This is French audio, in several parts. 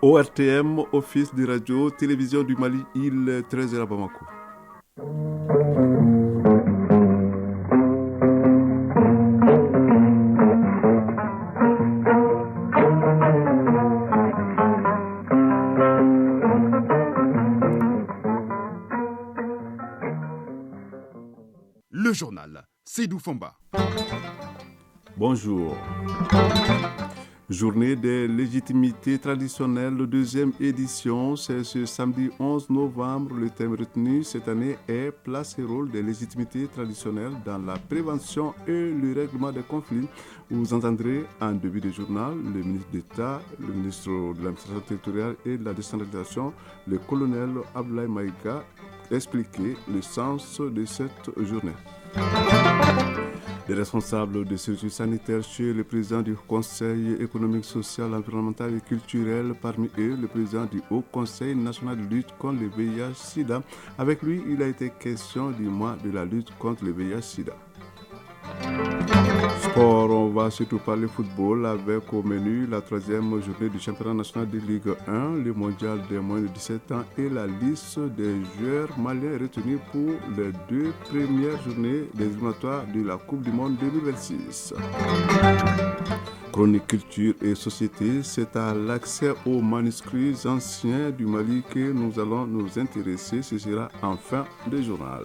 ORTM, Office de radio-télévision du Mali, île 13 à Bamako. Le journal, Seydou Fomba. Bonjour. Journée des légitimités traditionnelles, deuxième édition, c'est ce samedi 11 novembre. Le thème retenu cette année est « Place et rôle des légitimités traditionnelles dans la prévention et le règlement des conflits ». Vous entendrez en début de journal le ministre d'État, le ministre de l'administration territoriale et de la décentralisation, le colonel Abdoulaye Maïga, expliquer le sens de cette journée. Les responsables de sécurité sanitaire chez le président du Conseil économique, social, environnemental et culturel, parmi eux le président du Haut Conseil national de lutte contre le VIH-Sida. Avec lui, il a été question du mois de la lutte contre le VIH-Sida. Sport, on va surtout parler football avec au menu la troisième journée du championnat national de Ligue 1, le mondial des moins de 17 ans et la liste des joueurs maliens retenus pour les deux premières journées des éliminatoires de la Coupe du Monde 2026. Chronique culture et société, c'est à l'accès aux manuscrits anciens du Mali que nous allons nous intéresser. Ce sera en fin de journal.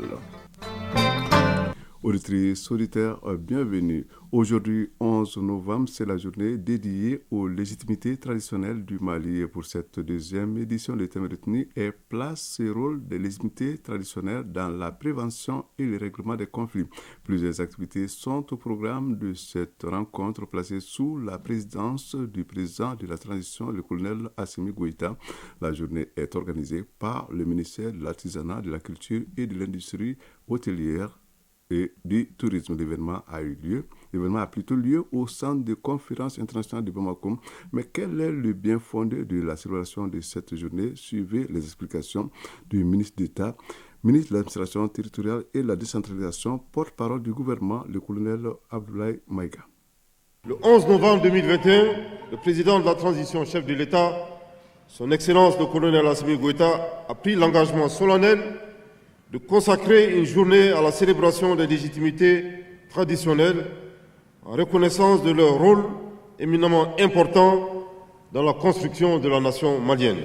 Auditrices, auditeurs, bienvenue. Aujourd'hui, 11 novembre, c'est la journée dédiée aux légitimités traditionnelles du Mali. Et pour cette deuxième édition, le thème retenu est « Place et rôle des légitimités traditionnelles dans la prévention et le règlement des conflits ». Plusieurs activités sont au programme de cette rencontre placée sous la présidence du président de la transition, le colonel Assimi Goïta. La journée est organisée par le ministère de l'Artisanat, de la Culture et de l'Industrie hôtelière et du tourisme. L'événement a plutôt lieu au centre de conférence internationale de Bamako. Mais quel est le bien fondé de la célébration de cette journée? Suivez les explications du ministre d'État, ministre de l'administration territoriale et de la décentralisation, porte-parole du gouvernement, le colonel Abdoulaye Maïga. Le 11 novembre 2021, le président de la transition, chef de l'État, son Excellence le colonel Assimi Goïta, a pris l'engagement solennel de consacrer une journée à la célébration des légitimités traditionnelles en reconnaissance de leur rôle éminemment important dans la construction de la nation malienne.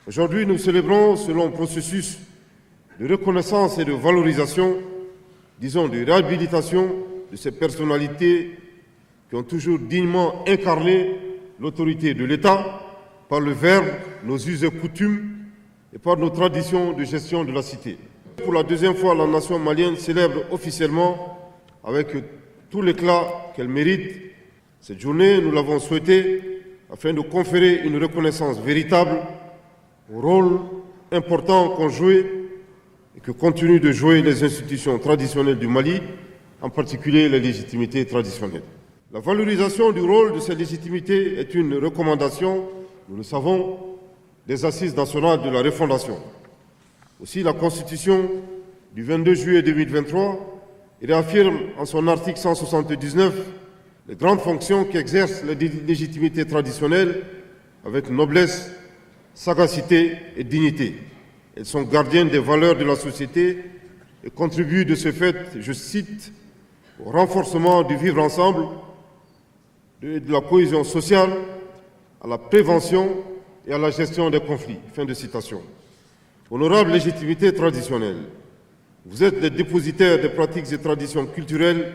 Aujourd'hui, nous célébrons, selon un processus de reconnaissance et de valorisation, disons de réhabilitation de ces personnalités qui ont toujours dignement incarné l'autorité de l'État par le verbe, nos us et coutumes, et par nos traditions de gestion de la cité. Pour la deuxième fois, la nation malienne célèbre officiellement, avec tout l'éclat qu'elle mérite, cette journée. Nous l'avons souhaitée afin de conférer une reconnaissance véritable au rôle important qu'ont joué et que continuent de jouer les institutions traditionnelles du Mali, en particulier les légitimités traditionnelles. La valorisation du rôle de ces légitimités est une recommandation, nous le savons, des assises nationales de la refondation. Aussi, la Constitution du 22 juillet 2023 réaffirme en son article 179 les grandes fonctions qu'exercent les légitimités traditionnelles avec noblesse, sagacité et dignité. Elles sont gardiennes des valeurs de la société et contribuent de ce fait, je cite, au renforcement du vivre ensemble, de la cohésion sociale, à la prévention et à la gestion des conflits. Fin de citation. Honorable légitimité traditionnelle, vous êtes les dépositaires des pratiques et traditions culturelles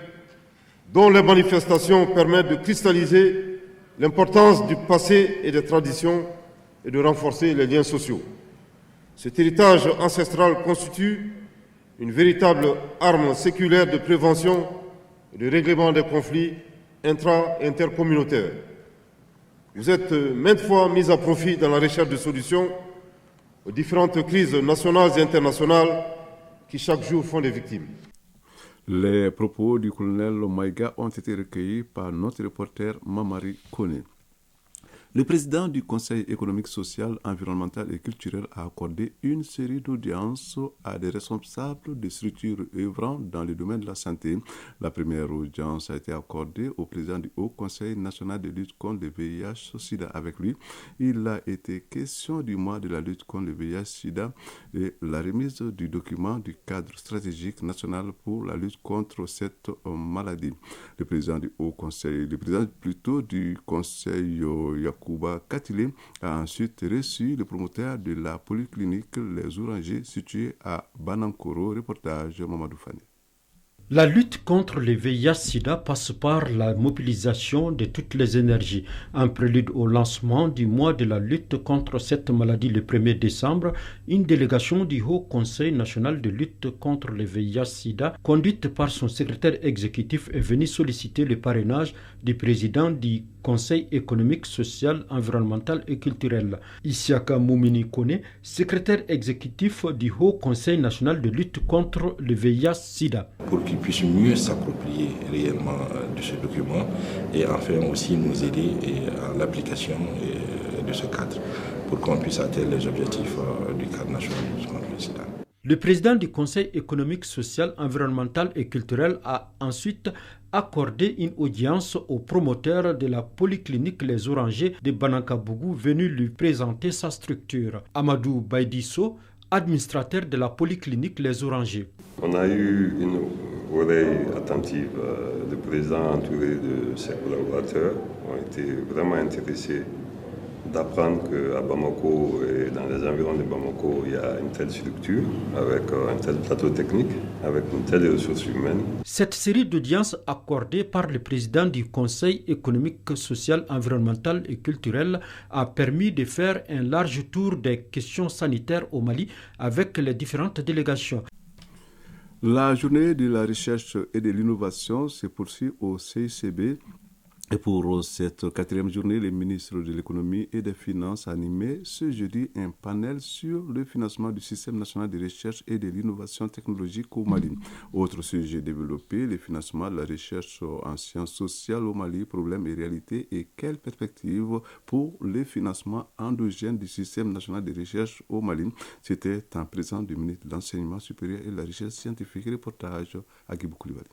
dont les manifestations permettent de cristalliser l'importance du passé et des traditions et de renforcer les liens sociaux. Cet héritage ancestral constitue une véritable arme séculaire de prévention et de règlement des conflits intra- et intercommunautaires. Vous êtes maintes fois mis à profit dans la recherche de solutions aux différentes crises nationales et internationales qui chaque jour font des victimes. Les propos du colonel Maïga ont été recueillis par notre reporter Mamari Kone. Le président du Conseil économique, social, environnemental et culturel a accordé une série d'audiences à des responsables de structures œuvrant dans le domaine de la santé. La première audience a été accordée au président du Haut Conseil national de lutte contre le VIH-Sida. Avec lui, il a été question du mois de la lutte contre le VIH-Sida et la remise du document du cadre stratégique national pour la lutte contre cette maladie. Le président du Conseil Yacouba Katile a ensuite reçu le promoteur de la polyclinique Les Orangers située à Banankoro. Reportage Mamadou Fane. La lutte contre le VIH-Sida passe par la mobilisation de toutes les énergies. En prélude au lancement du mois de la lutte contre cette maladie le 1er décembre, une délégation du Haut Conseil national de lutte contre le VIH-Sida, conduite par son secrétaire exécutif, est venue solliciter le parrainage du président du Conseil économique, social, environnemental et culturel. Isiaka Moumini Kone, secrétaire exécutif du Haut Conseil national de lutte contre le VIH-Sida. Pour qu'ils puissent mieux s'approprier réellement de ce document et enfin aussi nous aider à l'application de ce cadre pour qu'on puisse atteindre les objectifs du cadre national de lutte contre le sida. Le président du Conseil économique, social, environnemental et culturel a ensuite accordé une audience au promoteur de la polyclinique Les Orangers de Banankabougou venu lui présenter sa structure. Amadou Baidisso, administrateur de la polyclinique Les Orangers. On a eu une oreille attentive. Le président entouré de ses collaborateurs ont été vraiment intéressés d'apprendre qu'à Bamako et dans les environs de Bamako, il y a une telle structure, avec un tel plateau technique, avec une telle ressource humaine. Cette série d'audiences accordées par le président du Conseil économique, social, environnemental et culturel a permis de faire un large tour des questions sanitaires au Mali avec les différentes délégations. La journée de la recherche et de l'innovation se poursuit au CICB. Et pour cette 4e journée, le ministre de l'économie et des finances a animé ce jeudi un panel sur le financement du système national de recherche et de l'innovation technologique au Mali. Autre sujet développé, le financement de la recherche en sciences sociales au Mali, problèmes et réalités et quelles perspectives pour le financement endogène du système national de recherche au Mali. C'était en présence du ministre de l'Enseignement supérieur et de la recherche scientifique. Reportage à Guibou Koulibaly.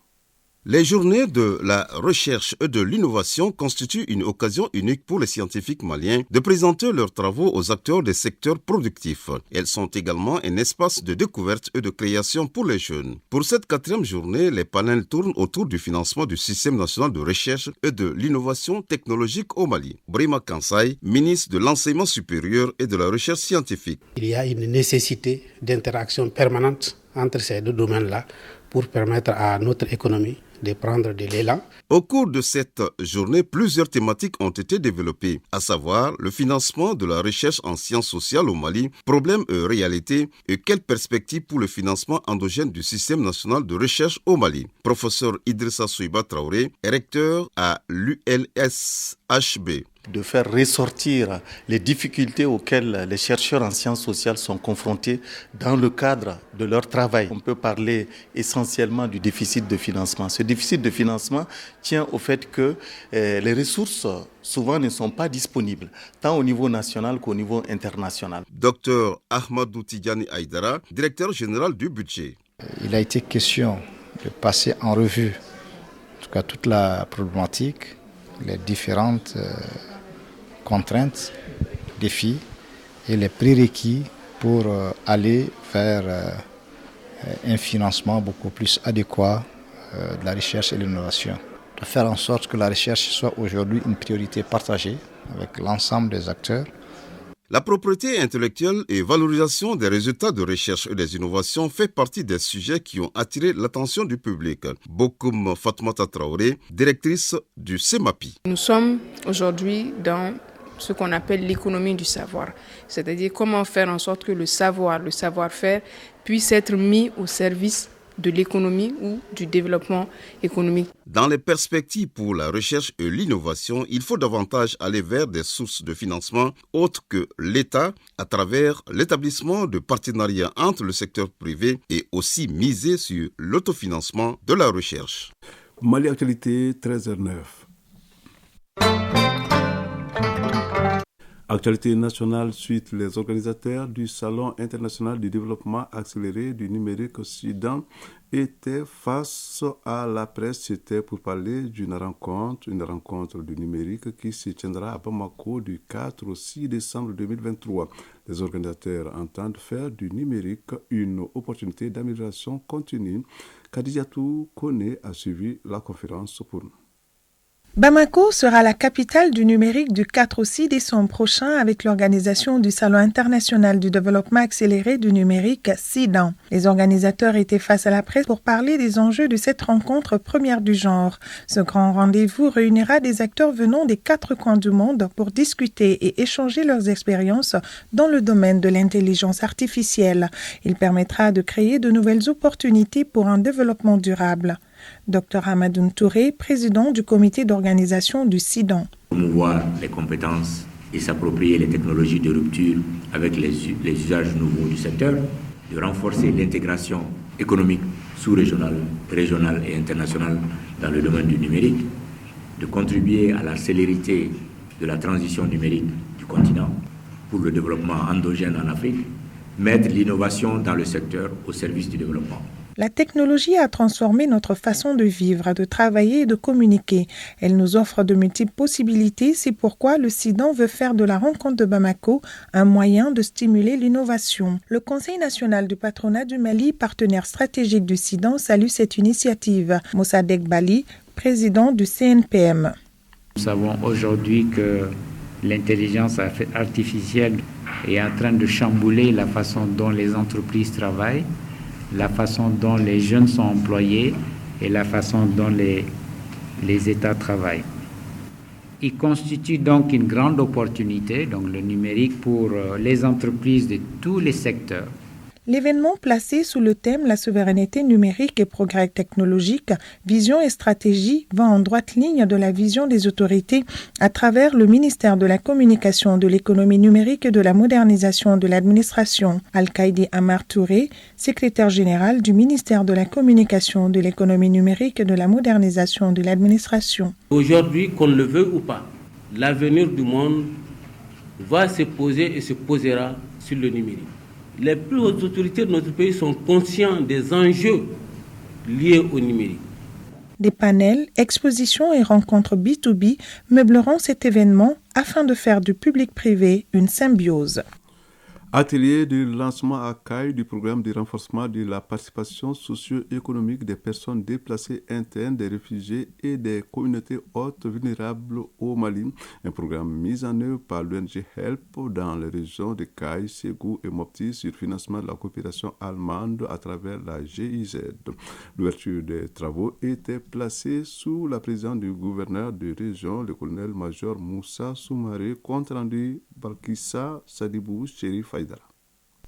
Les journées de la recherche et de l'innovation constituent une occasion unique pour les scientifiques maliens de présenter leurs travaux aux acteurs des secteurs productifs. Elles sont également un espace de découverte et de création pour les jeunes. Pour cette 4e journée, les panels tournent autour du financement du système national de recherche et de l'innovation technologique au Mali. Brima Kansai, ministre de l'Enseignement supérieur et de la recherche scientifique. Il y a une nécessité d'interaction permanente entre ces deux domaines-là pour permettre à notre économie de prendre de l'élan. Au cours de cette journée, plusieurs thématiques ont été développées, à savoir le financement de la recherche en sciences sociales au Mali, problèmes et réalités et quelles perspectives pour le financement endogène du système national de recherche au Mali. Professeur Idrissa Souiba Traoré, recteur à l'ULSHB. De faire ressortir les difficultés auxquelles les chercheurs en sciences sociales sont confrontés dans le cadre de leur travail. On peut parler essentiellement du déficit de financement. Ce déficit de financement tient au fait que les ressources souvent ne sont pas disponibles, tant au niveau national qu'au niveau international. Docteur Ahmadou Tidjani Aïdara, directeur général du budget. Il a été question de passer en revue, en tout cas toute la problématique, les différentes contraintes, défis et les prérequis pour aller vers un financement beaucoup plus adéquat de la recherche et de l'innovation. De faire en sorte que la recherche soit aujourd'hui une priorité partagée avec l'ensemble des acteurs. La propriété intellectuelle et valorisation des résultats de recherche et des innovations fait partie des sujets qui ont attiré l'attention du public. Bokoum Fatmata Traoré, directrice du CEMAPI. Nous sommes aujourd'hui dans ce qu'on appelle l'économie du savoir, c'est-à-dire comment faire en sorte que le savoir-faire puisse être mis au service de l'économie ou du développement économique. Dans les perspectives pour la recherche et l'innovation, il faut davantage aller vers des sources de financement autres que l'État à travers l'établissement de partenariats entre le secteur privé et aussi miser sur l'autofinancement de la recherche. Mali Actualité, 13h09. Actualité nationale suite, les organisateurs du Salon international du développement accéléré du numérique Occident étaient face à la presse. C'était pour parler une rencontre du numérique qui se tiendra à Bamako du 4 au 6 décembre 2023. Les organisateurs entendent faire du numérique une opportunité d'amélioration continue. Khadijatou Kone a suivi la conférence pour nous. Bamako sera la capitale du numérique du 4 au 6 décembre prochain avec l'organisation du Salon international du développement accéléré du numérique SIDAN. Les organisateurs étaient face à la presse pour parler des enjeux de cette rencontre première du genre. Ce grand rendez-vous réunira des acteurs venant des 4 coins du monde pour discuter et échanger leurs expériences dans le domaine de l'intelligence artificielle. Il permettra de créer de nouvelles opportunités pour un développement durable. Dr Hamadoun Touré, président du comité d'organisation du SIDAN. Promouvoir les compétences et s'approprier les technologies de rupture avec les usages nouveaux du secteur, de renforcer l'intégration économique sous-régionale, régionale et internationale dans le domaine du numérique, de contribuer à la célérité de la transition numérique du continent pour le développement endogène en Afrique, mettre l'innovation dans le secteur au service du développement. La technologie a transformé notre façon de vivre, de travailler et de communiquer. Elle nous offre de multiples possibilités. C'est pourquoi le SIDAN veut faire de la rencontre de Bamako un moyen de stimuler l'innovation. Le Conseil national du patronat du Mali, partenaire stratégique du SIDAN, salue cette initiative. Mossadegh Bali, président du CNPM. Nous savons aujourd'hui que l'intelligence artificielle est en train de chambouler la façon dont les entreprises travaillent, la façon dont les jeunes sont employés et la façon dont les États travaillent. Il constitue donc une grande opportunité, donc le numérique, pour les entreprises de tous les secteurs. L'événement placé sous le thème « La souveraineté numérique et progrès technologique, vision et stratégie » va en droite ligne de la vision des autorités à travers le ministère de la Communication, de l'économie numérique et de la modernisation de l'administration. Al-Kaïdi Amar Touré, secrétaire général du ministère de la Communication, de l'économie numérique et de la modernisation de l'administration. Aujourd'hui, qu'on le veuille ou pas, l'avenir du monde va se poser et se posera sur le numérique. Les plus hautes autorités de notre pays sont conscients des enjeux liés au numérique. Des panels, expositions et rencontres B2B meubleront cet événement afin de faire du public-privé une symbiose. Atelier de lancement à Caille du programme de renforcement de la participation socio-économique des personnes déplacées internes, des réfugiés et des communautés hautes vulnérables au Mali. Un programme mis en œuvre par l'ONG HELP dans les régions de Caille, Ségou et Mopti sur financement de la coopération allemande à travers la GIZ. L'ouverture des travaux était placée sous la présidence du gouverneur de région, le colonel-major Moussa Soumaré, compte rendu Balkissa Sadibou Chérif.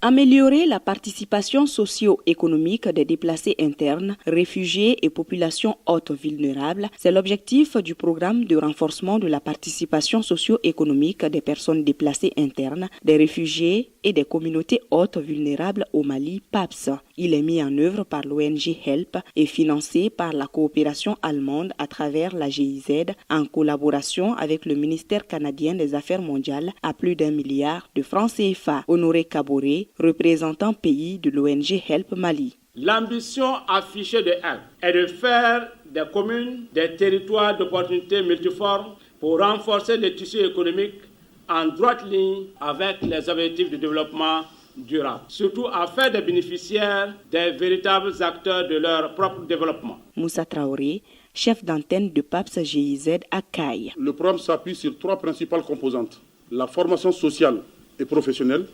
Améliorer la participation socio-économique des déplacés internes, réfugiés et populations hautes vulnérables, c'est l'objectif du programme de renforcement de la participation socio-économique des personnes déplacées internes, des réfugiés et des communautés hautes vulnérables au Mali, PAPS. Il est mis en œuvre par l'ONG HELP et financé par la coopération allemande à travers la GIZ en collaboration avec le ministère canadien des Affaires mondiales à plus d'1 milliard de francs CFA. Honoré Kaboré, représentant pays de l'ONG HELP Mali. L'ambition affichée de HELP est de faire des communes des territoires d'opportunités multiformes pour renforcer les tissus économiques en droite ligne avec les objectifs de développement durable, surtout à faire des bénéficiaires des véritables acteurs de leur propre développement. Moussa Traoré, chef d'antenne de PAPS GIZ à Caille. Le programme s'appuie sur 3 principales composantes: la formation sociale et professionnelle,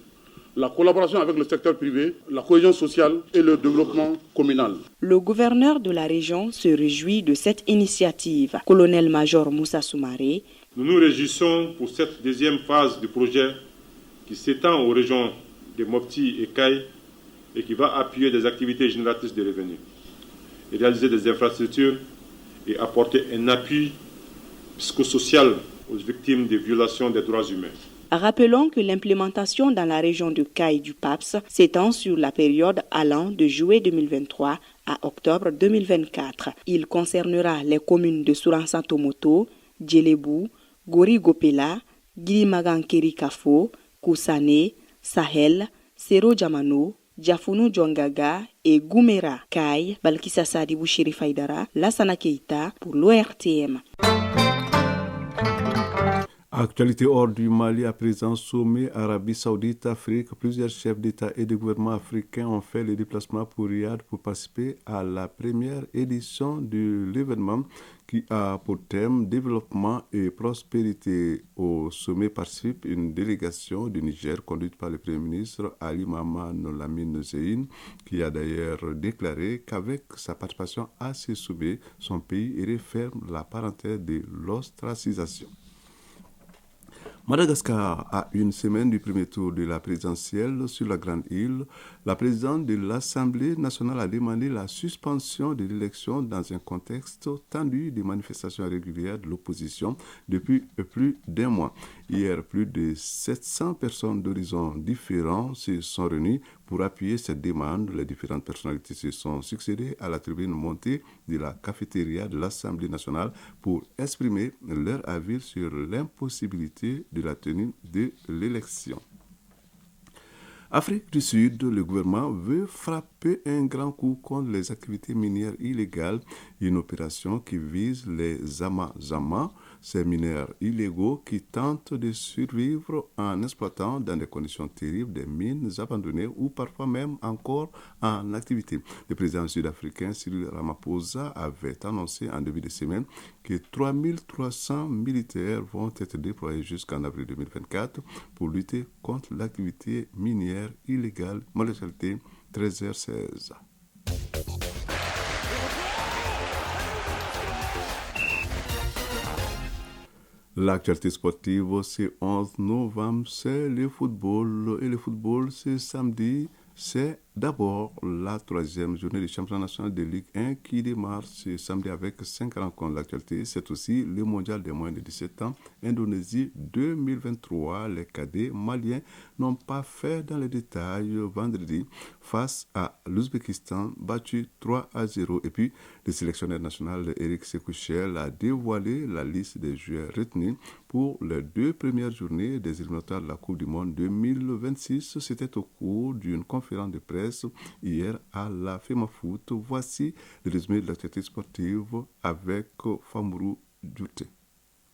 la collaboration avec le secteur privé, la cohésion sociale et le développement communal. Le gouverneur de la région se réjouit de cette initiative. Colonel-major Moussa Soumaré. Nous nous réjouissons pour cette deuxième phase du projet qui s'étend aux régions de Mopti et Caille et qui va appuyer des activités génératrices de revenus, et réaliser des infrastructures et apporter un appui psychosocial aux victimes des violations des droits humains. Rappelons que l'implémentation dans la région de Caille du PAPS s'étend sur la période allant de juillet 2023 à octobre 2024. Il concernera les communes de Souransantomoto, Djelebou, Gori-Gopela, Girimagan Kerikafo, Koussané, Sahel, Sero Jamano, Diafounou Djongaga et Goumera Kai, Balkissa Sadibou Chérif Aïdara, Lassana Keita pour l'ORTM. Actualité hors du Mali à présent, sommet Arabie Saoudite, Afrique. Plusieurs chefs d'État et de gouvernement africains ont fait le déplacement pour Riyad pour participer à la première édition de l'événement qui a pour thème développement et prospérité. Au sommet participe une délégation du Niger conduite par le Premier ministre Ali Maman Lamine Zeyn, qui a d'ailleurs déclaré qu'avec sa participation à ce sommet, son pays referme la parenthèse de l'ostracisation. Madagascar, à une semaine du premier tour de la présidentielle sur la Grande Île, la présidente de l'Assemblée nationale a demandé la suspension de l'élection dans un contexte tendu de manifestations régulières de l'opposition depuis plus d'un mois. Hier, plus de 700 personnes d'horizons différents se sont réunies pour appuyer cette demande. Les différentes personnalités se sont succédées à la tribune montée de la cafétéria de l'Assemblée nationale pour exprimer leur avis sur l'impossibilité de la tenue de l'élection. Afrique du Sud, le gouvernement veut frapper un grand coup contre les activités minières illégales, une opération qui vise les Zama-Zama, ces mineurs illégaux qui tentent de survivre en exploitant dans des conditions terribles des mines abandonnées ou parfois même encore en activité. Le président sud-africain Cyril Ramaphosa avait annoncé en début de semaine que 3300 militaires vont être déployés jusqu'en avril 2024 pour lutter contre l'activité minière illégale. Mortalité 13h16. L'actualité sportive, c'est 11 novembre, c'est le football. Et le football, c'est samedi. C'est d'abord la troisième journée du championnat national de Ligue 1 qui démarre ce samedi avec 5 rencontres. L'actualité, c'est aussi le mondial des moins de 17 ans, Indonésie 2023. Les cadets maliens n'ont pas fait dans les détails vendredi face à l'Ouzbékistan, battu 3-0. Et puis, le sélectionneur national Eric Sekouchel a dévoilé la liste des joueurs retenus pour les 2 premières journées des éliminatoires de la Coupe du Monde 2026. C'était au cours d'une conférence de presse hier à la FEMAFOOT. Voici le résumé de l'actualité sportive avec Famourou Djouté.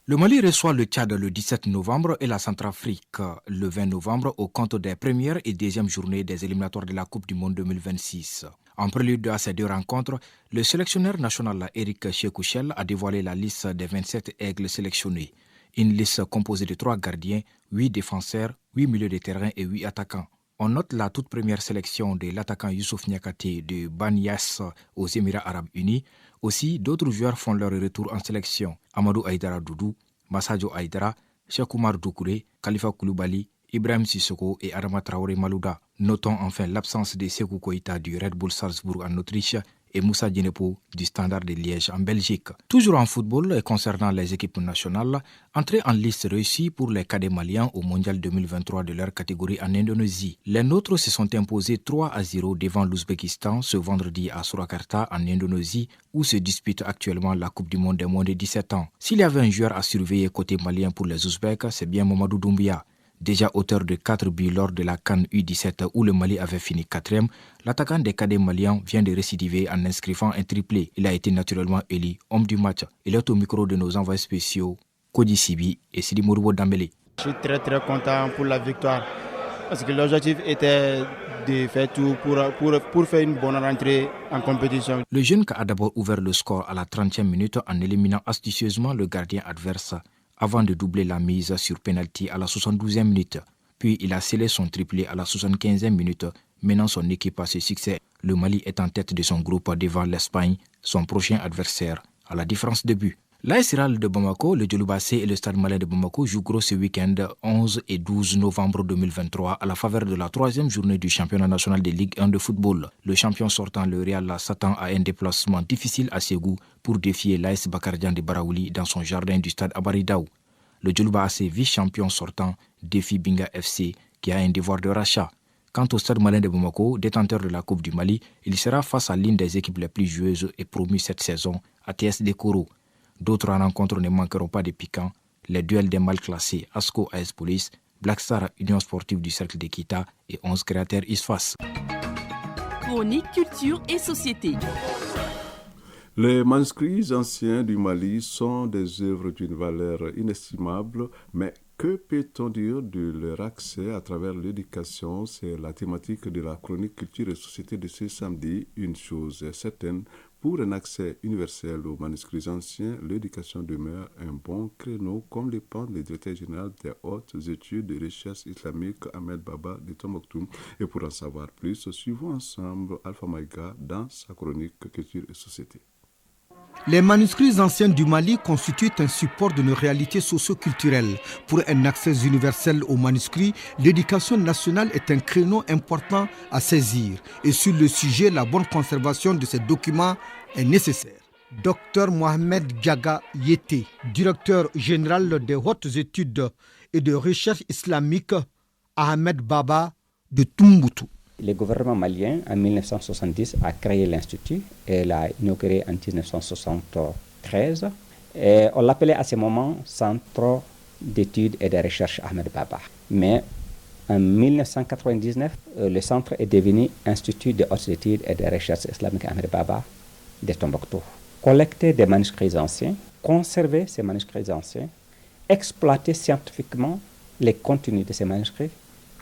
Le Mali reçoit le Tchad le 17 novembre et la Centrafrique le 20 novembre au compte des premières et deuxièmes journées des éliminatoires de la Coupe du Monde 2026. En prélude à ces 2 rencontres, le sélectionneur national Eric Sekouchel a dévoilé la liste des 27 aigles sélectionnés. Une liste composée de 3 gardiens, 8 défenseurs, 8 milieux de terrain et 8 attaquants. On note la toute première sélection de l'attaquant Youssouf Niakate de Banyas aux Émirats Arabes Unis. Aussi, d'autres joueurs font leur retour en sélection. Amadou Aïdara Doudou, Massadio Aïdara, Cheikh Oumar Doukouré, Khalifa Koulibaly, Ibrahim Sissoko et Adama Traoré Malouda. Notons enfin l'absence de Sékou Koïta du Red Bull Salzbourg en Autriche et Moussa Djenepo du Standard de Liège en Belgique. Toujours en football et concernant les équipes nationales, entrée en liste réussie pour les cadets maliens au Mondial 2023 de leur catégorie en Indonésie. Les nôtres se sont imposés 3-0 devant l'Ouzbékistan ce vendredi à Surakarta en Indonésie où se dispute actuellement la Coupe du Monde des moins de 17 ans. S'il y avait un joueur à surveiller côté malien pour les Ouzbeks, c'est bien Mamadou Doumbia. Déjà auteur de 4 buts lors de la CAN U17 où le Mali avait fini 4e, l'attaquant des cadets maliens vient de récidiver en inscrivant un triplé. Il a été naturellement élu homme du match. Il est au micro de nos envoyés spéciaux, Kodi Sibi et Sidi Mourbo Dambélé. Je suis très content pour la victoire parce que l'objectif était de faire tout pour faire une bonne rentrée en compétition. Le jeune a d'abord ouvert le score à la 30e minute en éliminant astucieusement le gardien adverse avant de doubler la mise sur pénalty à la 72e minute. Puis il a scellé son triplé à la 75e minute, menant son équipe à ce succès. Le Mali est en tête de son groupe devant l'Espagne, son prochain adversaire, à la différence de but. L'AS Real de Bamako, le Djolobassé et le Stade Malien de Bamako jouent gros ce week-end 11 et 12 novembre 2023 à la faveur de la 3e journée du championnat national de Ligue 1 de football. Le champion sortant, le Real, s'attend à un déplacement difficile à Ségou pour défier l'AS Bakardian de Baraouli dans son jardin du stade Abaridaou. Le Djolobassé, vice-champion sortant, défie Binga FC qui a un devoir de rachat. Quant au Stade Malien de Bamako, détenteur de la Coupe du Mali, il sera face à l'une des équipes les plus joueuses et promues cette saison, ATS de Koro. D'autres rencontres ne manqueront pas de piquants. les duels des mal classés ASCO AS Police, Black Star Union Sportive du Cercle de Kita et 11 créateurs ISFAS. Chronique culture et société. Les manuscrits anciens du Mali sont des œuvres d'une valeur inestimable, mais que peut-on dire de leur accès à travers l'éducation? C'est la thématique de la chronique culture et société de ce samedi. Une chose est certaine, pour un accès universel aux manuscrits anciens, l'éducation demeure un bon créneau, comme le pense le directeur général des hautes études de recherche islamique Ahmed Baba de Tombouctou. Et pour en savoir plus, suivons ensemble Alpha Maïga dans sa chronique culture et société. Les manuscrits anciens du Mali constituent un support de nos réalités socio-culturelles. Pour un accès universel aux manuscrits, l'éducation nationale est un créneau important à saisir. Et sur le sujet, la bonne conservation de ces documents est nécessaire. Dr Mohamed Diaga Yete, directeur général des hautes études et de recherche islamique, Ahmed Baba de Tombouctou. Le gouvernement malien, en 1970, a créé l'Institut et l'a inauguré en 1973. Et on l'appelait à ce moment Centre d'études et de recherche Ahmed Baba. Mais en 1999, le centre est devenu Institut de hautes études et de recherche islamique Ahmed Baba de Tombouctou. Collecter des manuscrits anciens, conserver ces manuscrits anciens, exploiter scientifiquement les contenus de ces manuscrits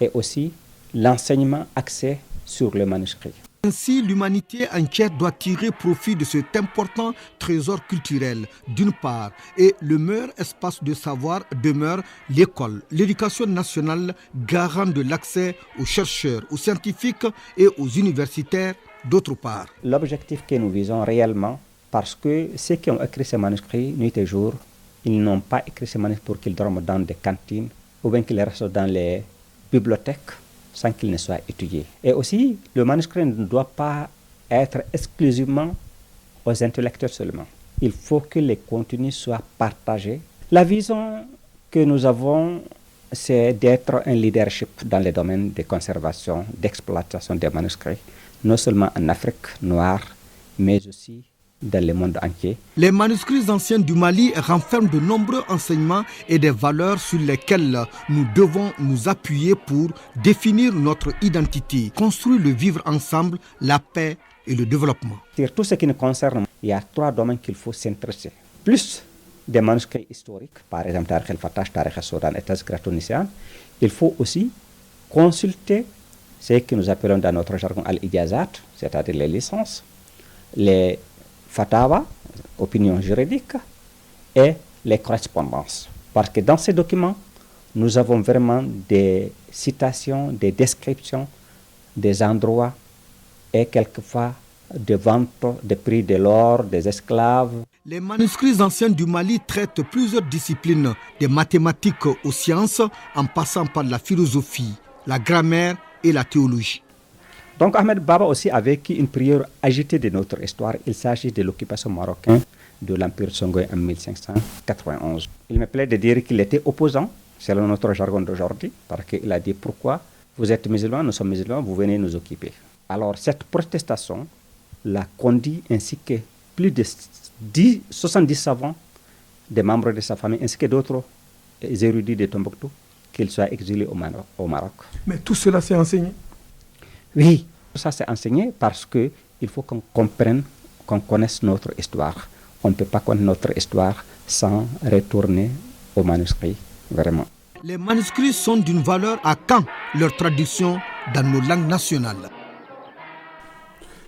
et aussi l'enseignement axé sur le manuscrit. Ainsi, l'humanité entière doit tirer profit de cet important trésor culturel, d'une part, et le meilleur espace de savoir demeure l'école, l'éducation nationale, garant de l'accès aux chercheurs, aux scientifiques et aux universitaires, d'autre part. L'objectif que nous visons réellement, parce que ceux qui ont écrit ces manuscrits, nuit et jour, ils n'ont pas écrit ces manuscrits pour qu'ils dorment dans des cantines ou bien qu'ils restent dans les bibliothèques sans qu'il ne soit étudié. Et aussi, le manuscrit ne doit pas être exclusivement aux intellectuels seulement. Il faut que les contenus soient partagés. La vision que nous avons, c'est d'être un leadership dans les domaines de conservation, d'exploitation des manuscrits, non seulement en Afrique noire, mais aussi dans le monde entier. Les manuscrits anciens du Mali renferment de nombreux enseignements et des valeurs sur lesquelles nous devons nous appuyer pour définir notre identité, construire le vivre ensemble, la paix et le développement. Sur tout ce qui nous concerne, il y a 3 domaines qu'il faut s'intéresser. Plus des manuscrits historiques, par exemple Tariq el-Fattah, Tariq el-Soudan et Tazkira tunisienne, il faut aussi consulter ce que nous appelons dans notre jargon al-ijazat, c'est-à-dire les licences, les fatawa, opinions juridiques, et les correspondances. Parce que dans ces documents, nous avons vraiment des citations, des descriptions des endroits et quelquefois des ventes, des prix de l'or, des esclaves. Les manuscrits anciens du Mali traitent plusieurs disciplines, des mathématiques aux sciences, en passant par la philosophie, la grammaire et la théologie. Donc Ahmed Baba aussi a vécu une période agitée de notre histoire. Il s'agit de l'occupation marocaine de l'Empire Songhai en 1591. Il me plaît de dire qu'il était opposant, selon notre jargon d'aujourd'hui, parce qu'il a dit pourquoi vous êtes musulmans, nous sommes musulmans, vous venez nous occuper. Alors cette protestation l'a conduit ainsi que plus de 70 savants, des membres de sa famille, ainsi que d'autres érudits de Tombouctou, qu'ils soient exilés au Maroc. Mais tout cela s'est enseigné? Oui, ça c'est enseigné parce qu'il faut qu'on comprenne, qu'on connaisse notre histoire. On ne peut pas connaître notre histoire sans retourner aux manuscrits, vraiment. Les manuscrits sont d'une valeur à quand leur traduction dans nos langues nationales?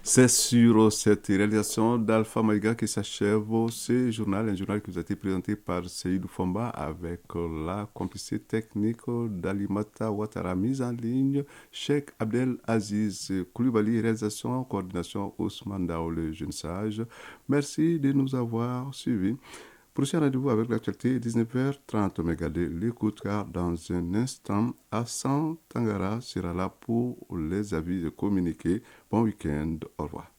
C'est sur cette réalisation d'Alpha Maïga que s'achève ce journal, un journal qui vous a été présenté par Seydou Fomba avec la complicité technique d'Alimata Ouattara, mise en ligne, Cheikh Abdel Aziz Koulibaly, réalisation, coordination Ousmane Dao, le jeune sage. Merci de nous avoir suivis. Prochain rendez-vous avec l'actualité, 19h30. Mais gardez l'écoute car dans un instant, Hassan Tangara sera là pour les avis communiqués. Bon week-end, au revoir.